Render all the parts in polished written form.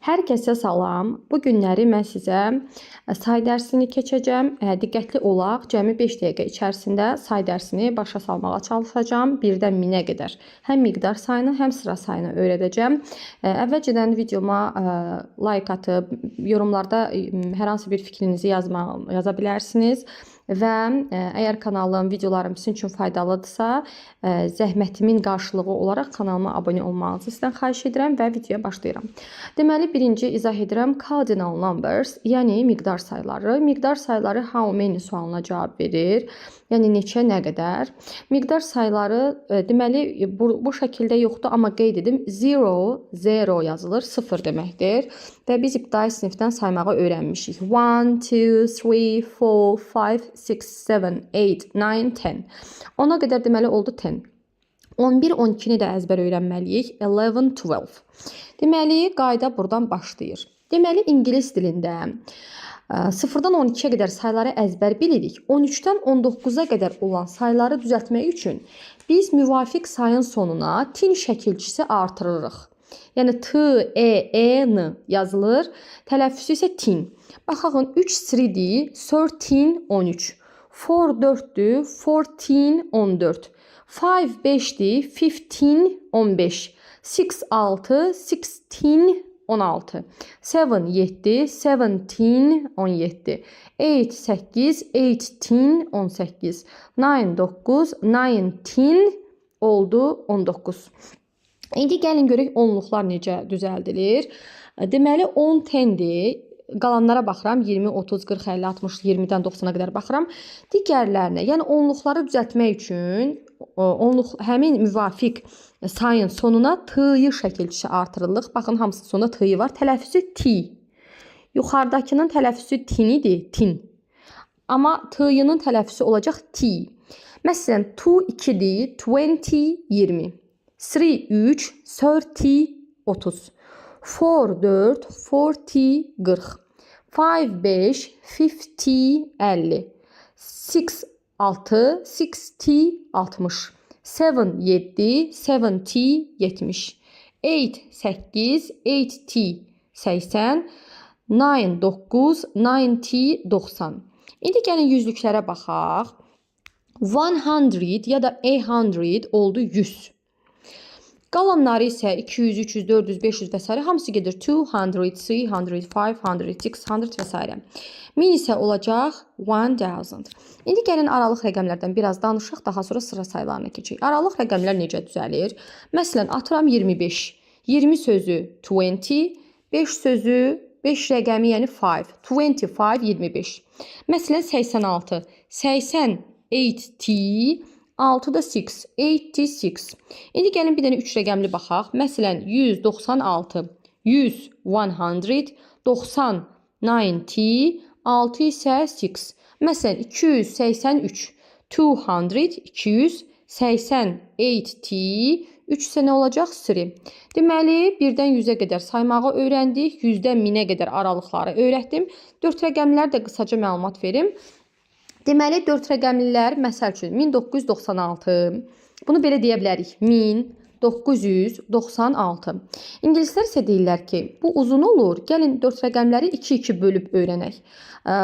Hər kəsə salam. Bu günləri mən sizə say dərsini keçəcəm. Diqqətli olaq. Cəmi 5 dəqiqə içərisində say dərsini başa salmağa çalışacağam. 1-dən 1000-ə qədər həm miqdar sayını, həm sıra sayını öyrədəcəm. Əvvəlcədən videoma like atıb, yorumlarda hər hansı bir fikrinizi yaza bilərsiniz. Və əgər kanalım, videolarım sizin üçün faydalıdırsa, zəhmətimin qarşılığı olaraq kanalıma abunə olmanızı sizdən xahiş edirəm və videoya başlayıram. Deməli, birinci izah edirəm cardinal numbers, yəni miqdar sayları. Miqdar sayları how many sualına cavab verir. Yəni neçə, nə qədər. Miqdar sayları deməli bu şəkildə yoxdur, amma qeyd edim. 0 yazılır, 0 deməkdir. Və biz ibtidai sinifdən saymağı öyrənmişik. 1, 2, 3, 4, 5, 6, 7, 8, 9, 10. Ona qədər deməli oldu 10. 11, 12-ni də əzbər öyrənməliyik. 11, 12. Deməli, qayda buradan başlayır. Deməli, ingilis dilində 0-dan 12-yə qədər sayları əzbər bilirik. 13-dən 19-a qədər olan sayları düzəltmək üçün biz müvafiq sayın sonuna tin şəkilçisi artırırıq. Yəni T, E, N yazılır. Tələffüzü isə tin. Baxın, 3 3-dir, 13, 13. 4 4-dür, 14, 14. 5 5-dir, 15, 15. 6 6, 16, 16. 7 7, 17, 17. 8 8, 18, 18. 9 9, 19 oldu 19. İndi gəlin görək onluqlar necə düzəldilir. Deməli 10 10-dir. Qalanlara baxıram. 20, 30, 40, 50, 60, 20-dən 90-a qədər baxıram. Digərlərinə, yəni onluqları düzəltmək üçün həmin müvafiq sayın sonuna t-yı şəkilçisi artırılıq. Baxın, hamısı sonunda t-yı var. Tələffüzü t. Yuxarıdakının tələffüzü tinidir, tin. Amma t-yının tələffüzü olacaq t. Məsələn, 2 2-dir, 20, 20. 3 3, 30, 30. 4 4, 40, 40. 5 5, 50, 50. 6 6, 60, 60. 7 7, 70, 70. 8 8, 80, 80. 9 9, 90, 90. İndi gəlin yüzlüklərə baxaq. 100 ya da 800 oldu 100. Qalanları isə 200, 300, 400, 500 və s. hamısı gedir 200, 300, 500, 600 və s. 1000 isə olacaq 1000. İndi gəlin aralıq rəqəmlərdən biraz danışaq, daha sonra sıra saylarına keçək. Aralıq rəqəmlər necə düzəlir? Məsələn, atıram 25. 20 sözü 20, 5 sözü 5 rəqəmi, yəni 5. 25, 25. Məsələn, 86. 80, 80, 6 da 6, 86. İndi gəlin bir dənə 3 rəqəmli baxaq. Məsələn, 196, 100, 100, 90, 90, 6 isə 6. Məsələn, 283, 200, 288, 3 isə nə olacaq? 3. Deməli, 1-dən 100-ə qədər saymağı öyrəndik. 100-dən 1000-ə qədər aralıqları öyrətdim. 4 rəqəmlər də qısaca məlumat verim. Deməli, 4 rəqəmlilər, məsəl üçün 1996, bunu belə deyə bilərik, 1996. İngilislər isə deyirlər ki, bu uzun olur, gəlin 4 rəqəmləri 2-2 bölüb öyrənək.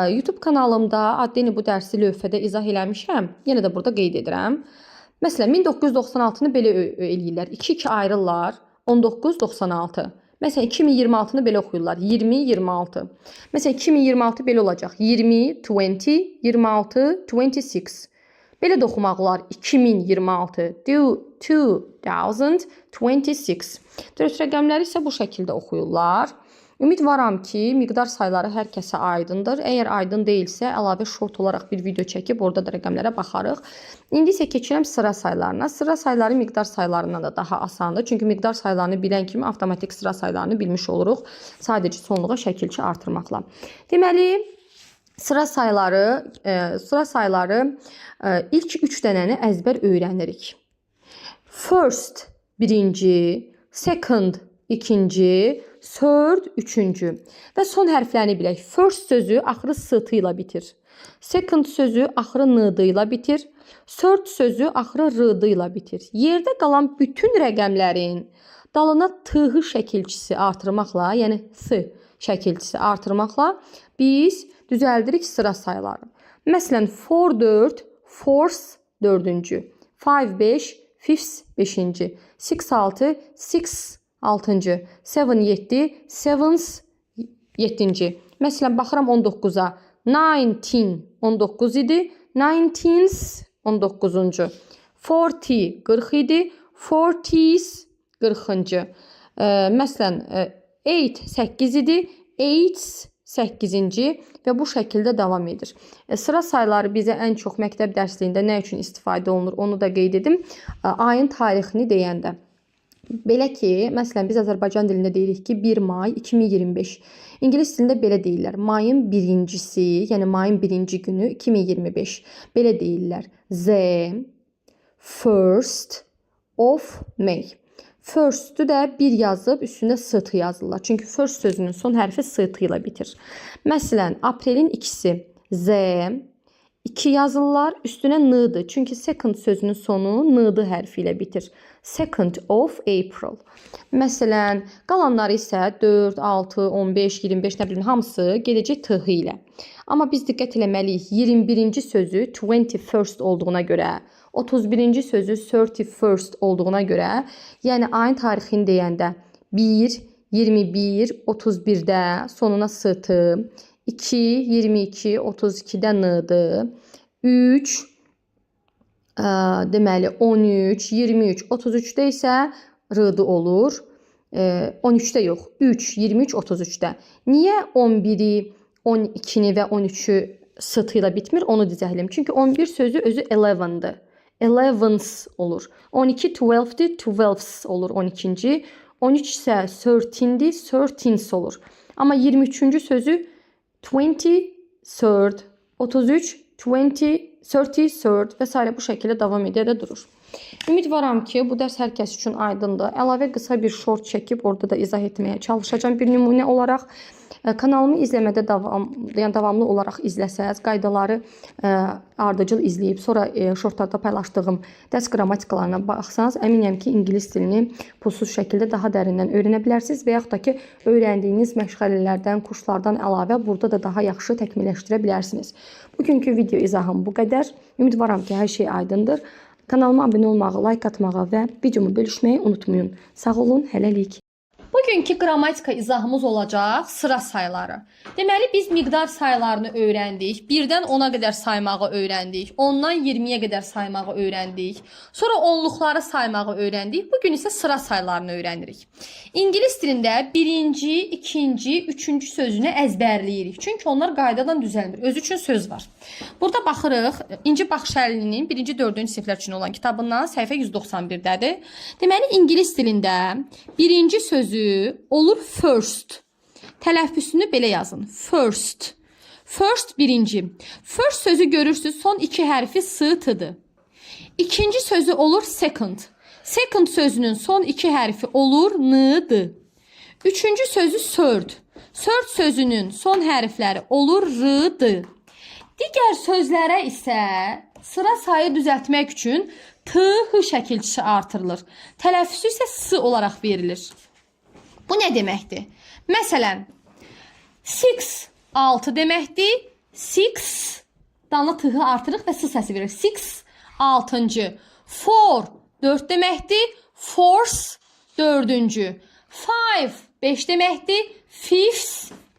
YouTube kanalımda Addeni bu dərsi lövhədə izah eləmişəm, yenə də burada qeyd edirəm. Məsələn, 1996-nı belə eləyirlər, 2-2 ayrırlar, 1996. Məsələn, 2026-nı belə oxuyurlar. 20-26. Məsələn, 2026 belə olacaq. 20-20, 26, 26. Belə də oxumaq olar. 2026, 2026. 4 rəqəmləri isə bu şəkildə oxuyurlar. Ümidvaram ki, miqdar sayları hər kəsə aydındır. Əgər aydın deyilsə, əlavə short olaraq bir video çəkib orada da rəqəmlərə baxarıq. İndi isə keçirəm sıra saylarına. Sıra sayları miqdar saylarından da daha asandır. Çünki miqdar saylarını bilən kimi avtomatik sıra saylarını bilmiş oluruq. Sadəcə sonluğa şəkilçi artırmaqla. Deməli, sıra sayları ilk 3 dənəni əzbər öyrənirik. First, birinci, second, ikinci, third, üçüncü. Və son hərflərini bilək. First sözü axırı s-tı ilə bitir. Second sözü axırı n-dı ilə bitir. Third sözü axırı r-dı ilə bitir. Yerdə qalan bütün rəqəmlərin dalına th şəkilçisi artırmaqla, yəni s şəkilçisi artırmaqla biz düzəldirik sıra sayları. Məsələn, 4 4, fourths 4-cü, 5 5, fifths 5-ci, 6 6, sixths 6-cı, 7 7, sevenths 7-ci. Məsələn, baxıram 19-a. 19 19 idi, 19ths 19-cu. 40 40 idi, 40s 40-cı. Məsələn, 8 8 idi, 8s 8-ci və bu şəkildə davam edir. Sıra sayları bizə ən çox məktəb dərsliyində nə üçün istifadə olunur, onu da qeyd edim. Ayın tarixini deyəndə. Belə ki, məsələn, biz Azərbaycan dilində deyirik ki, 1 may 2025. İngilis dilində belə deyirlər. Mayın 1-cisi, yəni mayın 1-ci günü 2025. Belə deyirlər. The first of May. First-ü də bir yazıb, üstündə st yazırlar. Çünki first sözünün son hərfi st ilə bitir. Məsələn, aprelin 2-si z, 2 yazırlar, üstünə n-dır. Çünki second sözünün sonu n-dı hərfi ilə bitir. Second of April. Məsələn, qalanları isə 4, 6, 15, 25, nə bilim, hamısı gedəcək th ilə. Amma biz diqqət eləməliyik. 21-ci sözü 21st olduğuna görə, 31-ci sözü 31st olduğuna görə, yəni ayın tarixini deyəndə 1, 21, 31-də sonuna st, 2, 22, 32-də n-dır, 3, deməli 13, 23, 33-də isə r-dı olur, 13-də yox, 3, 23, 33-də. Niyə 11-i, 12-ni və 13-ü st ilə bitmir, onu dizəhlim. Çünki 11 sözü özü 11-dır. 11s olur. 12 12'dir, 12s olur 12-ci. 13 isə 13'dir, 13s olur. Amma 23-cü sözü 23rd, 33, 20, 33rd və s. bu şəkildə davam edə də durur. Ümidvaram ki, bu dərs hər kəs üçün aydındır. Əlavə qısa bir short çəkib orada da izah etməyə çalışacağım bir nümunə olaraq. Kanalımı izləmədə davamlı olaraq izləsəz, qaydaları ardıcıl izləyib, sonra shortlarda paylaşdığım dərs qrammatikalarına baxsanız, əminəm ki, ingilis dilini pulsuz şəkildə daha dərindən öyrənə bilərsiniz və yaxud da ki, öyrəndiyiniz məşğələlərdən, kurslardan əlavə burada da daha yaxşı təkmilləşdirə bilərsiniz. Bugünkü video izahım bu qədər. Ümidvaram ki, hər şey aydındır. Kanalıma abunə olmağı, like atmağı və videomu bölüşməyi unutmayın. Sağ olun, hələlik. Bugünkü qrammatika izahımız olacaq sıra sayları. Deməli, biz miqdar saylarını öyrəndik. 1-dən 10-a qədər saymağı öyrəndik. 10-dan 20-yə qədər saymağı öyrəndik. Sonra onluqları saymağı öyrəndik. Bugün isə sıra saylarını öyrənirik. İngilis dilində birinci, ikinci, üçüncü sözünü əzbərləyirik. Çünki onlar qaydadan düzəlmir. Öz üçün söz var. Burada baxırıq. İnci Baxşəlinin 1-ci, 4-cü siniflər üçün olan kitabından səhifə 191-dədir. Deməli, İngilis dilində birinci sözü olur first. Tələffüzünü belə yazın. First. First birinci. First sözü görürsünüz, son iki hərfi s-tıdır. İkinci sözü olur second. Second sözünün son iki hərfi olur n-dır. Üçüncü sözü third. Third sözünün son hərfləri olur r-dır. Digər sözlərə isə sıra sayı düzəltmək üçün t-h şəkilçisi artırılır. Tələffüzü isə s olaraq verilir. Bu nə deməkdir? Məsələn, 6 6 deməkdir. 6 danla tığı artırıq və s səsi verir. 6 6-cı. 4 4 deməkdir. 4 4-cü. 5 5 deməkdir. 5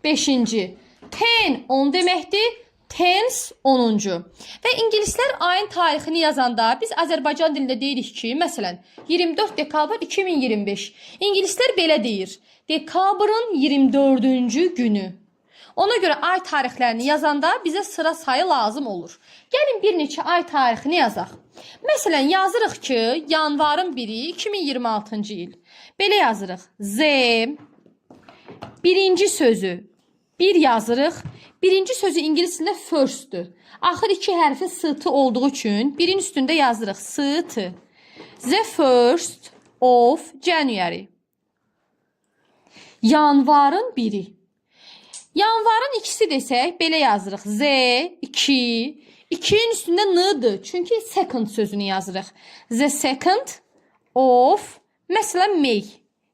5-ci. 10 10 deməkdir. 10s 10-cu. Və ingilislər ayın tarixini yazanda biz Azərbaycan dilində deyirik ki, məsələn, 24 dekabr 2025. İngilislər belə deyir. Dekabrın 24-cü günü. Ona görə ay tarixlərini yazanda bizə sıra sayı lazım olur. Gəlin bir neçə ay tarixini yazaq. Məsələn, yazırıq ki, yanvarın 1-i 2026-cı il. Belə yazırıq. Z birinci sözü 1 yazırıq. Birinci sözü ingilis dilində first'dür. Axır iki hərfi s-tı olduğu üçün birin üstündə yazırıq s-tı. The first of January. Yanvarın 1-i. Yanvarın 2-si desək belə yazırıq. Z 2. 2-nin üstündə n-dır. Çünki second sözünü yazırıq. The second of, məsələn, May.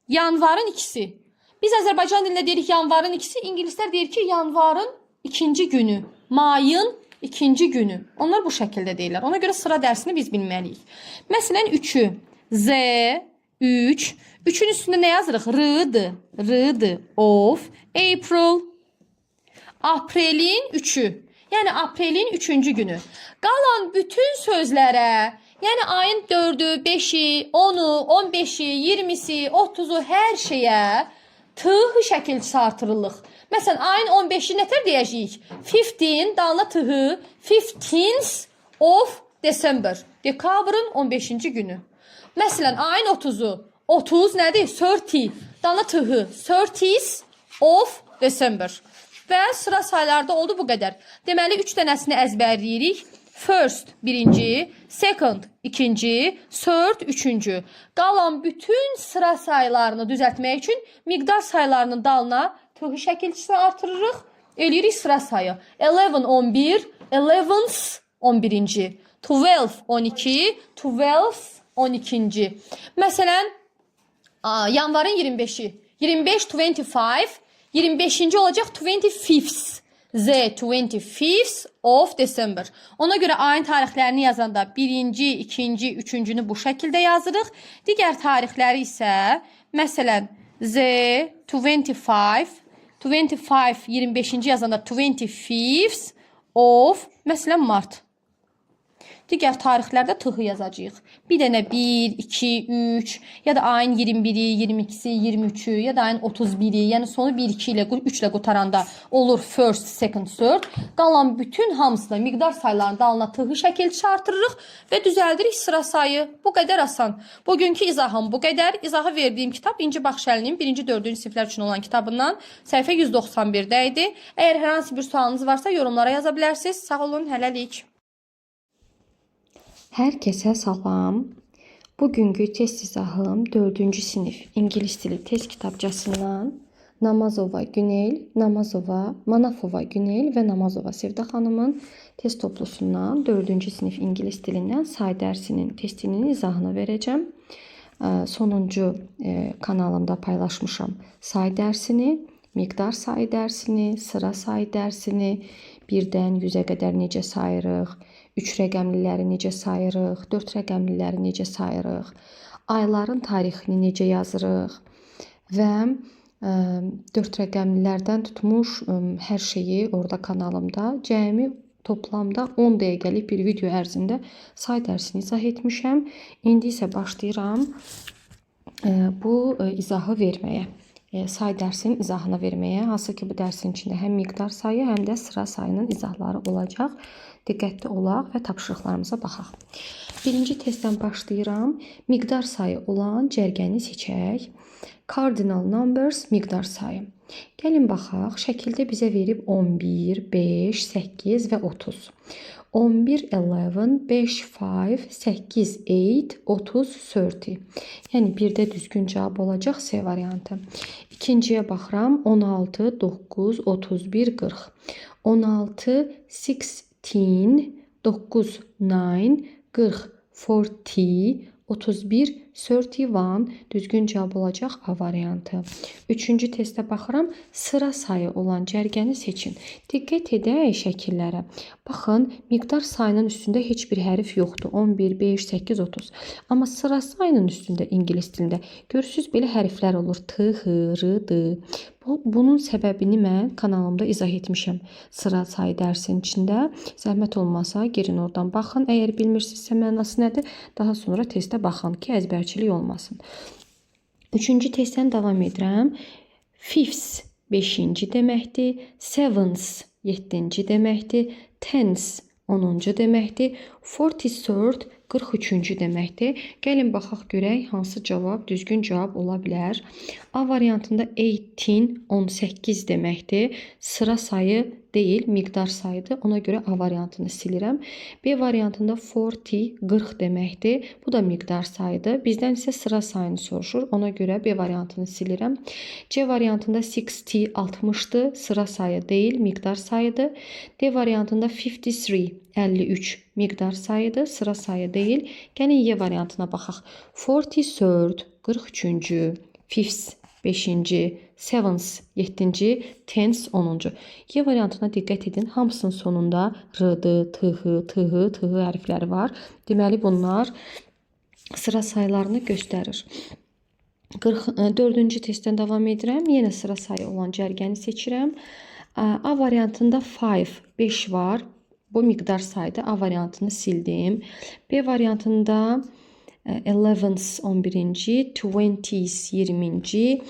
Yanvarın ikisi. Biz Azərbaycan dilində deyirik yanvarın ikisi, ingilislər deyir ki, yanvarın ikinci günü, mayın ikinci günü. Onlar bu şəkildə deyirlər. Ona görə sıra dərsini biz bilməliyik. Məsələn, 3-ü Z, 3. 3-ün üstündə nə yazırıq? R-dır. R-dır. Of. April. Aprelin 3-ü. Yəni aprelin 3-cü günü. Qalan bütün sözlərə, yəni ayın 4-ü, 5-i, 10-u, 15-i, 20-si, 30-u hər şeyə tığ şəkilçisi artırılıq. Məsələn, ayın 15-i nətər deyəcəyik? 15, dalına tığı, 15th of December. Dekabrın 15-ci günü. Məsələn, ayın 30-u. 30 nədir? 30. Dalına tığı, 30th of December. Və sıra saylarda oldu bu qədər. Deməli, 3 dənəsini əzbərləyirik. First, birinci, second, ikinci, third, üçüncü. Qalan bütün sıra saylarını düzəltmək üçün miqdar saylarının dalına tığ şəkilçisini artırırıq. Eləyirik sıra sayı. 11, 11, 11th, 11-ci. 12, 12, 12th, 12-ci. Məsələn, yanvarın 25-i. 25, 25, 25-ci olacaq 25th. Z 25th of December. Ona görə ayın tarixlərini yazanda birinci, ikinci, üçüncünü bu şəkildə yazırıq. Digər tarixləri isə, məsələn, Z 25, 25-ci yazanda 25th of, məsələn, Mart. Digər tarixlərdə tığı yazacağıq. Bir dənə 1, 2, 3 ya da ayın 21-i, 22-si, 23-ü ya da ayın 31-i, yəni sonu 1-2 ilə 3 ilə qutaranda olur first, second, third. Qalan bütün hamısına miqdar saylarının dalına tığı şəkilçisi artırırıq və düzəldirik sıra sayı. Bu qədər asan. Bugünkü izahım bu qədər. İzahı verdiyim kitab İnci Baxşəlinin 1-ci 4-cü siniflər üçün olan kitabından səhifə 191-də idi. Əgər hər hansı bir sualınız varsa yorumlara yaza bilərsiniz. Sağ olun, hələlik. Hər kəsə salam. Bugünkü test izahım 4-cü sinif İngilis dili test kitabçasından Namazova Günel, Namazova, Manafova Günel və Namazova Sevda xanımın test toplusundan 4-cü sinif İngilis dilindən say dərsinin testinin izahını verəcəm. Sonuncu kanalımda paylaşmışam say dərsini, miqdar say dərsini, sıra say dərsini, 1-dən 100-ə qədər necə sayırıq, 3 rəqəmliləri necə sayırıq, 4 rəqəmliləri necə sayırıq, ayların tarixini necə yazırıq və 4 rəqəmlilərdən tutmuş hər şeyi orada kanalımda cəmi toplamda 10 dəqiqəlik bir video ərzində say dərsini izah etmişəm. İndi isə başlayıram bu izahı verməyə. Say dərsinin izahını verməyə. Hansı ki bu dərsin içində həm miqdar sayı, həm də sıra sayının izahları olacaq. Diqqətli olaq və tapşırıqlarımıza baxaq. Birinci testdən başlayıram. Miqdar sayı olan cərgəni seçək. Cardinal numbers miqdar sayı. Gəlin baxaq. Şəkildə bizə verib 11, 5, 8 və 30. 11, 11, 5, 5, 8, 8, 30, 30. Yəni birdə düzgün cavab olacaq C variantı. İkinciyə baxıram. 16, 9, 31, 40. 16, 16, 9, 9, 40, 40, 31, 31. Düzgün cavab olacaq A variantı. Üçüncü testə baxıram. Sıra sayı olan cərgəni seçin. Diqqət edək şəkillərə. Baxın, miqdar sayının üstündə heç bir hərf yoxdur. 11, 5, 8, 30. Amma sıra sayının üstündə ingilis dilində görürsünüz belə hərflər olur. T, H, R, D. Bunun səbəbini mən kanalımda izah etmişəm. Sıra sayı dərsin içində. Zəhmət olmasa girin oradan baxın. Əgər bilmirsinizsə mənası nədir? Daha sonra testə baxın ki, əzbərçilik olmasın. Üçüncü testdən davam edirəm. Fifths 5-ci deməkdir. Sevenths 7-ci deməkdir. Tenths 10-cu deməkdir. 43rd 43-cü deməkdir. Gəlin baxaq görək hansı cavab düzgün cavab ola bilər. A variantında 18 18 deməkdir. Sıra sayı deyil, miqdar sayıdır. Ona görə A variantını silirəm. B variantında 40 40 deməkdir. Bu da miqdar sayıdır. Bizdən isə sıra sayını soruşur. Ona görə B variantını silirəm. C variantında 60 60'dır. Sıra sayı deyil, miqdar sayıdır. D variantında 53 53 miqdar sayıdır. Sıra sayı deyil. Gəlin Y variantına baxaq. 43rd 43-cü. fifths 5-ci, sevenths 7-ci, tenths 10-cu. Y variantına diqqət edin. Hamısının sonunda r-dı, t-hı, t-hı, t-hı hərfləri var. Deməli bunlar sıra sayılarını göstərir. 44-cü testdən davam edirəm. Yenə sıra sayı olan cərgəni seçirəm. A variantında 5 var. Bu miqdar sayıdır. A variantını sildim. B variantında 11s 11-ci, 20s 20-ci,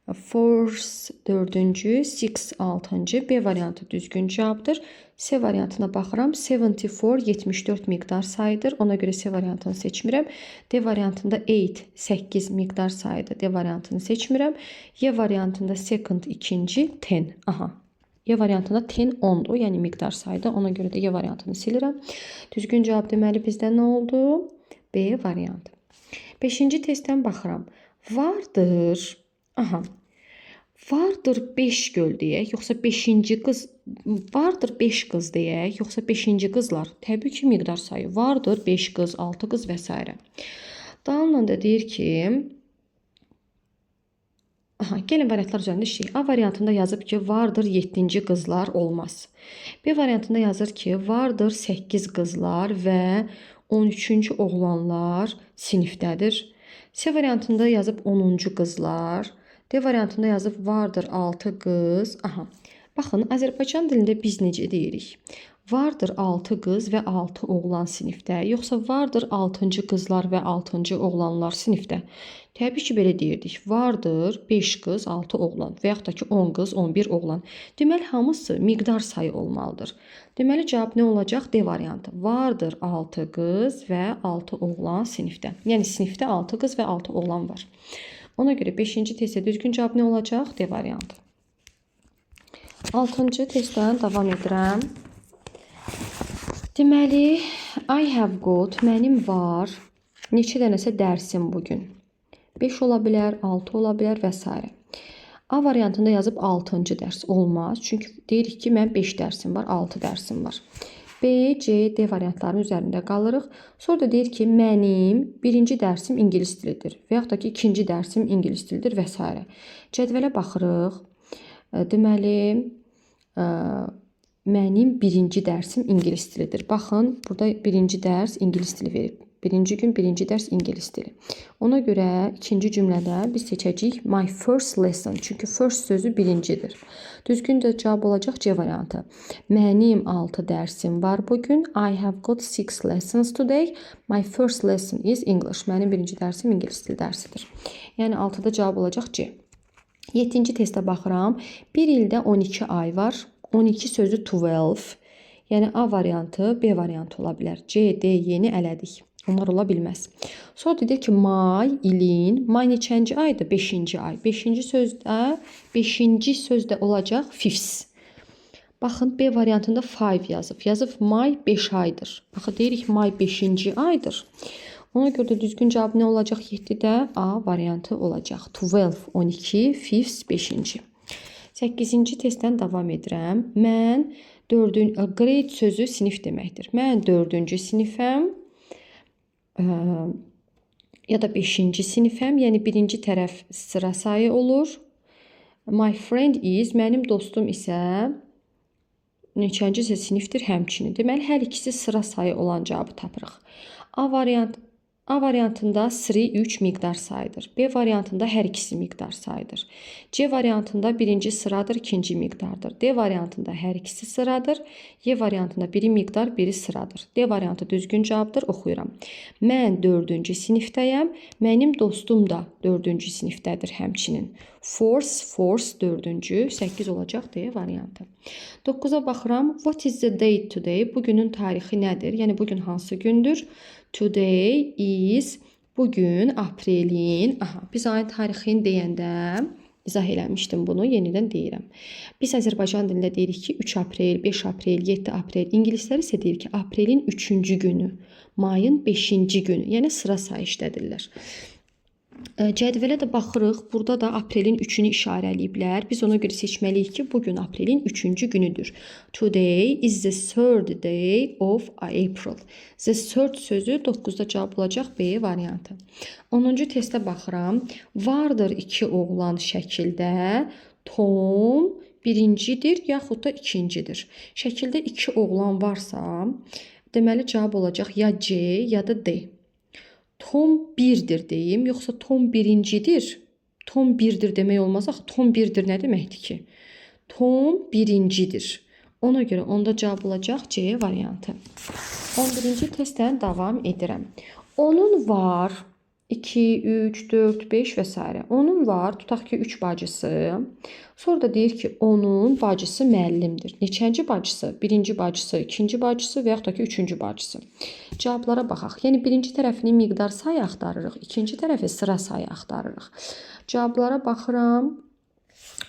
4s 4-cü, 6 6-cı. B variantı düzgün cavabdır. C variantına baxıram. 74 miqdar sayıdır. Ona görə C variantını seçmirəm. D variantında 8 miqdar sayıdır. D variantını seçmirəm. Y variantında second 2-ci 10. Aha. Y variantında 10-10'dur. Yəni miqdar sayıdır. Ona görə də Y variantını silirəm. Düzgün cavab deməli bizdə nə oldu? B variantı. 5-ci testdən baxıram. Vardır. Aha. Vardır 5 göl deyək, yoxsa 5-ci qız, vardır 5 qız deyək, yoxsa 5-ci qızlar. Təbii ki, miqdar sayı vardır 5 qız, 6 qız və s. Dalınla da deyir ki, gəlin variantlar üzərində işləyək. A variantında yazıb ki, vardır 7-ci qızlar olmaz. B variantında yazır ki, vardır 8 qızlar və 13-cü oğlanlar sinifdədir. C variantında yazıb 10-cu qızlar. D variantında yazıb vardır 6 qız. Aha. Baxın, Azərbaycan dilində biz necə deyirik? Vardır 6 qız və 6 oğlan sinifdə, yoxsa vardır 6-cı qızlar və 6-cı oğlanlar sinifdə? Təbii ki, belə deyirdik. Vardır 5 qız, 6 oğlan və yaxud da ki 10 qız, 11 oğlan. Deməli, hamısı miqdar sayı olmalıdır. Deməli, cavab nə olacaq? D variantı. Vardır 6 qız və 6 oğlan sinifdə. Yəni, sinifdə 6 qız və 6 oğlan var. Ona görə 5-ci testdə düzgün cavab nə olacaq? D variantı. 6-cı testdən davam edirəm. Deməli, I have got, mənim var. Neçə dənəsə dərsim bugün? 5 ola bilər, 6 ola bilər və s. A variantında yazıb 6-cı dərs olmaz. Çünki deyirik ki, mən 5 dərsim var, 6 dərsim var. B, C, D variantlarının üzərində qalırıq. Sonra da deyir ki, mənim birinci dərsim ingilis dilidir və yaxud da ki, ikinci dərsim ingilis dilidir və s. Cədvələ baxırıq. Deməli, mənim birinci dərsim ingilis dilidir. Baxın, burada birinci dərs ingilis dili verib. Birinci gün birinci dərs ingilis dili. Ona görə ikinci cümlədə biz seçəcəyik my first lesson. Çünki first sözü birincidir. Düzgün də cavab olacaq C variantı. Mənim 6 dərsim var bugün. I have got 6 lessons today. My first lesson is English. Mənim birinci dərsim ingilis dili dərsidir. Yəni 6-da cavab olacaq C. 7-ci testə baxıram. Bir ildə 12 ay var. 12 sözü 12. Yəni A variantı, B variantı ola bilər. C, D, Y-ni elədik. Onlar ola bilməz. Sonra dedik ki, may, ilin, may neçənci aydır? 5-ci ay. 5-ci sözdə olacaq fifths. Baxın, B variantında 5 yazıb. Yazıb may 5 aydır. Baxın, deyirik may 5-ci aydır. Ona görə də düzgün cavab nə olacaq? 7-də A variantı olacaq. 12, fifths 5-ci. 8-ci testdən davam edirəm. Mən grade sözü sinif deməkdir. Mən 4-cü sinifəm. Ya da 5-ci sinifəm, yəni birinci tərəf sıra sayı olur. My friend is, mənim dostum isə neçənci sinifdir həmçinin. Deməli, hər ikisi sıra sayı olan cavabı tapırıq. A variantında 3 miqdar sayıdır. B variantında hər ikisi miqdar sayıdır. C variantında birinci sıradır, ikinci miqdardır. D variantında hər ikisi sıradır. Y variantında biri miqdar, biri sıradır. D variantı düzgün cavabdır, oxuyuram. Mən 4-cü sinifdəyəm. Mənim dostum da 4-cü sinifdədir həmçinin. Force 4-cü, 8 olacaq D variantı. 9-a baxıram. What is the date today? Bugünün tarixi nədir? Yəni bugün hansı gündür? Today is, bugün aprelin, biz ayın tarixini deyəndə izah eləmişdim bunu, yenidən deyirəm. Biz Azərbaycan dilində deyirik ki, 3 aprel, 5 aprel, 7 aprel. İngilislər isə deyir ki, aprelin 3-cü günü, mayın 5-ci günü, yəni sıra sayı işlədirlər. Cədvələ də baxırıq. Burada da aprelin 3-ünü işarələyiblər. Biz ona görə seçməliyik ki, bu gün aprelin 3-cü günüdür. Today is the third day of April. The third sözü 9-da cavab olacaq B variantı. 10-cu testə baxıram. Vardır 2 oğlan şəkildə. Tom birincidir, yaxud da ikincidir. Şəkildə 2 oğlan varsa, deməli cavab olacaq ya C, ya da D. Tom 1'dir deyim, yoxsa Tom birincidir? Tom 1'dir demək olmaz axı. Tom 1'dir nə deməkdir ki? Tom birincidir. Ona görə onda cavab olacaq C variantı. 11-ci testdən davam edirəm. Onun var 2, 3, 4, 5 və s. Onun var, tutaq ki 3 bacısı. Sonra da deyir ki, onun bacısı müəllimdir. Neçənci bacısı? Birinci bacısı, ikinci bacısı və yaxud da ki, üçüncü bacısı. Cavablara baxaq. Yəni, birinci tərəfini miqdar sayı axtarırıq, ikinci tərəfi sıra sayı axtarırıq. Cavablara baxıram.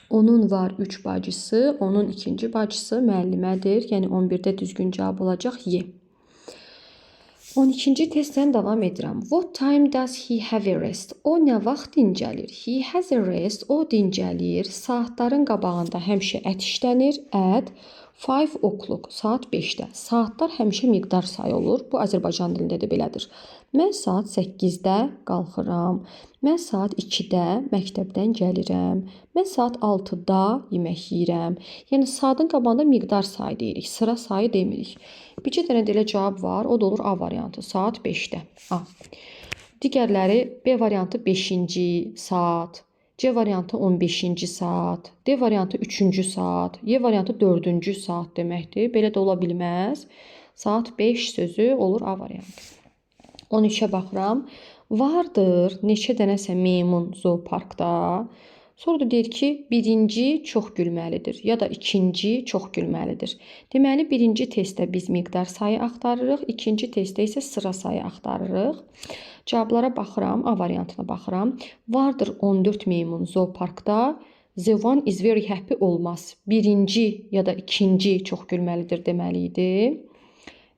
Onun var 3 bacısı, onun ikinci bacısı müəllimədir. Yəni, 11-də düzgün cavab olacaq Y. 12-ci testdən davam edirəm. What time does he have a rest? O nə vaxt dincəlir? He has a rest. O dincəlir. Saatların qabağında həmişə ət işlənir. At 5 o'clock. Saat 5-də. Saatlar həmişə miqdar sayı olur. Bu Azərbaycan dilində də belədir. Mən saat 8-də qalxıram. Mən saat 2-də məktəbdən gəlirəm. Mən saat 6-da yemək yeyirəm. Yəni saatın qabağında miqdar sayı deyirik, sıra sayı demirik. Bircə dənə də elə cavab var, o da olur A variantı, saat 5-də. A. Digərləri B variantı 5-ci saat, C variantı 15-ci saat, D variantı 3-cü saat, Y variantı 4-cü saat deməkdir. Belə də ola bilməz. Saat 5 sözü olur A variantı. 13-ə baxıram. Vardır neçə dənəsə meymun zooparkda. Sonra da deyir ki, birinci çox gülməlidir ya da ikinci çox gülməlidir. Deməli, birinci testdə biz miqdar sayı axtarırıq, ikinci testdə isə sıra sayı axtarırıq. Cavablara baxıram, A variantına baxıram. Vardır 14 meymun zooparkda. The one is very happy olmaz. Birinci ya da ikinci çox gülməlidir deməli idi.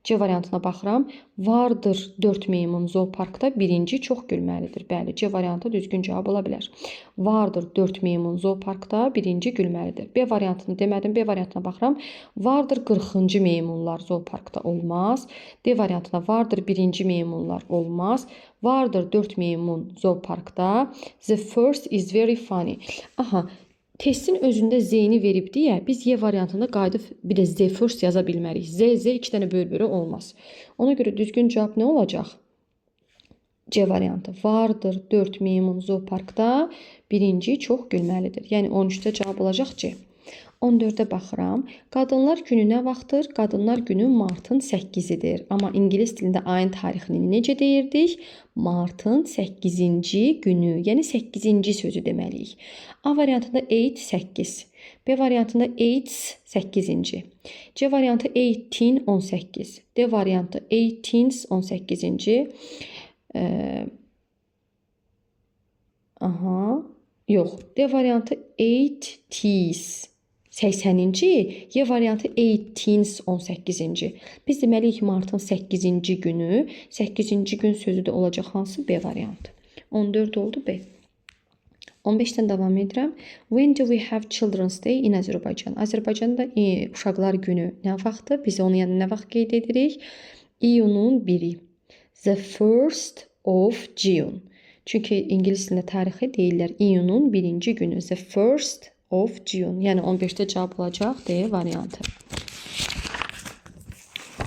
C variantına baxıram. Vardır 4 meymun zooparkda, birinci çox gülməlidir. Bəli, C variantı düzgün cavab ola bilər. Vardır 4 meymun zooparkda, birinci gülməlidir. B variantını demədim, B variantına baxıram. Vardır 40-cı meymunlar zooparkda olmaz. D variantına vardır birinci meymunlar olmaz. Vardır 4 meymun zooparkda. The first is very funny. Aha. Testin özündə Z-ni verib deyə biz Y variantında qayıdıb bir də Z first yaza bilmərik. Z 2 dənə böl-bölü olmaz. Ona görə düzgün cavab nə olacaq? C variantı. Vardır 4 meymun zooparkda, birinci çox gülməlidir. Yəni 13-də cavab olacaq C. 14-də baxıram. Qadınlar günü nə vaxtdır? Qadınlar günü martın 8-idir. Amma ingilis dilində ayın tarixini necə deyirdik? Martın 8-ci günü, yəni 8-ci sözü deməliyik. A variantında 8, 8. B variantında 8, 8-ci. C variantı 18, 18. D variantı 18, 18-ci. Yox. D variantı 80's. 80-ci, Y variantı 18, 18-ci. Biz deməliyik ki, martın 8-ci günü, 8-ci gün sözü də olacaq hansı? B variantı. 14 oldu B. 15-dən davam edirəm. When do we have Children's Day in Azərbaycan? Azərbaycanda uşaqlar günü nə vaxtdır? Biz onu yəni nə vaxt qeyd edirik? İyunun 1-i. The 1st of June. Çünki ingilis dilində tarixi deyirlər iyunun 1-ci günü. The 1st of June. Yəni 15-də cavab olacaq D variantı.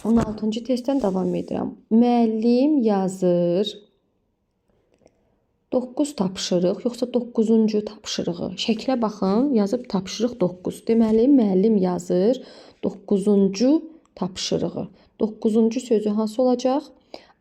16-cı testdən davam edirəm. Müəllim yazır 9 tapşırıq, yoxsa 9-cu tapşırığı. Şəklə baxın, yazıb tapşırıq 9. Deməli, müəllim yazır 9-cu tapşırığı. 9-cu sözü hansı olacaq?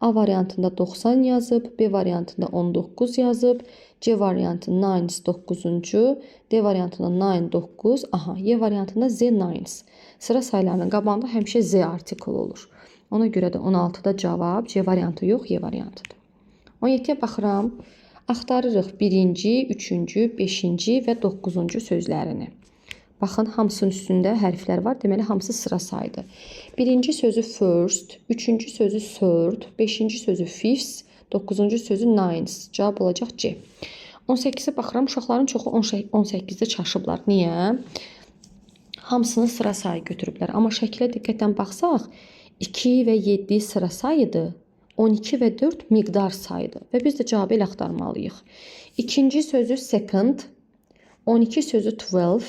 A variantında 90 yazıb, B variantında 19 yazıb, C variantı 9-cu, D variantında 9, aha, Y variantında Z 9. Sıra sayılarının qabağında həmişə Z artikl olur. Ona görə də 16-da cavab C variantı yox, Y variantıdır. 17-yə baxıram. Axtarırıq 1-ci, 3-cü, 5-ci və 9-cu sözlərini. Baxın, hamısının üstündə hərflər var. Deməli, hamısı sıra sayıdır. 1-ci sözü first, 3-cü sözü third, 5-ci sözü fifth, 9-cu sözü nines. Cavab olacaq C. 18-ə baxıram. Uşaqların çoxu 18-də çaşıblar. Niyə? Hamısını sıra sayı götürüblər. Amma şəkilə diqqətlə baxsaq, 2 və 7 sıra sayıdır. 12 və 4 miqdar sayıdır. Və biz də cavabı elə axtarmalıyıq. İkinci sözü second, 12 sözü 12,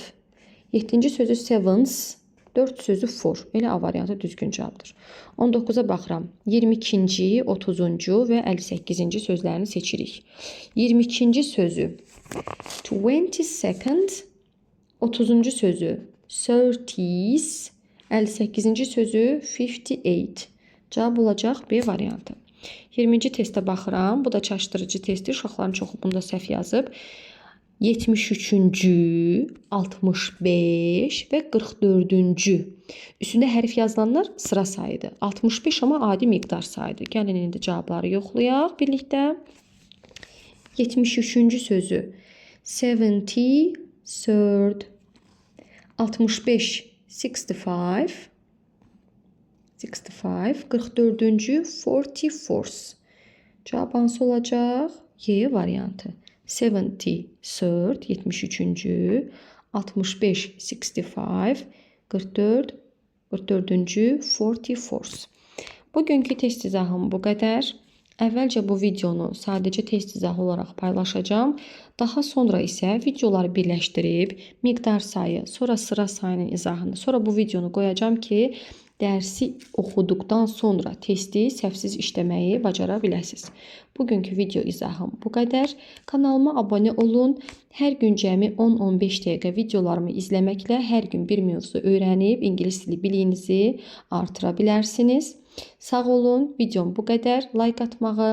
7-ci sözü sevens, 4 sözü for. Elə A variantı düzgün cavabdır. 19-a baxıram. 22-ci, 30-cu və 58-ci sözlərini seçirik. 22-ci sözü 22nd, 30-cu sözü 30s, 58-ci sözü 58. Cavab olacaq B variantı. 20-ci testə baxıram. Bu da çaşdırıcı testdir. Uşaqların çoxu bunda səhv yazıb. 73-cü, 65 və 44-cü. Üstündə hərf yazılanlar sıra sayıdır. 65 amma adi miqdar sayıdır. Gəlin indi cavabları yoxlayaq birlikdə. 73-cü sözü 73rd, 65 65, 44-cü 44. Cavab hansı olacaq? Y variantı. 73rd, 73-cü, 65 65, 44-cü 44. Bugünkü test izahım bu qədər. Əvvəlcə bu videonu sadəcə test izahı olaraq paylaşacağım. Daha sonra isə videoları birləşdirib miqdar sayı, sonra sıra sayının izahını, sonra bu videonu qoyacağım ki, dərsi oxuduqdan sonra testi səhvsiz işləməyi bacara biləsiniz. Bugünkü video izahım bu qədər. Kanalıma abunə olun. Hər gün cəmi 10-15 dəqiqə videolarımı izləməklə hər gün bir mövzu öyrənib ingilis dili biliyinizi artıra bilərsiniz. Sağ olun. Videom bu qədər. Like atmağı,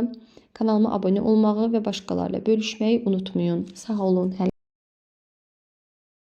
kanalıma abunə olmağı və başqalarıyla bölüşməyi unutmayın. Sağ olun.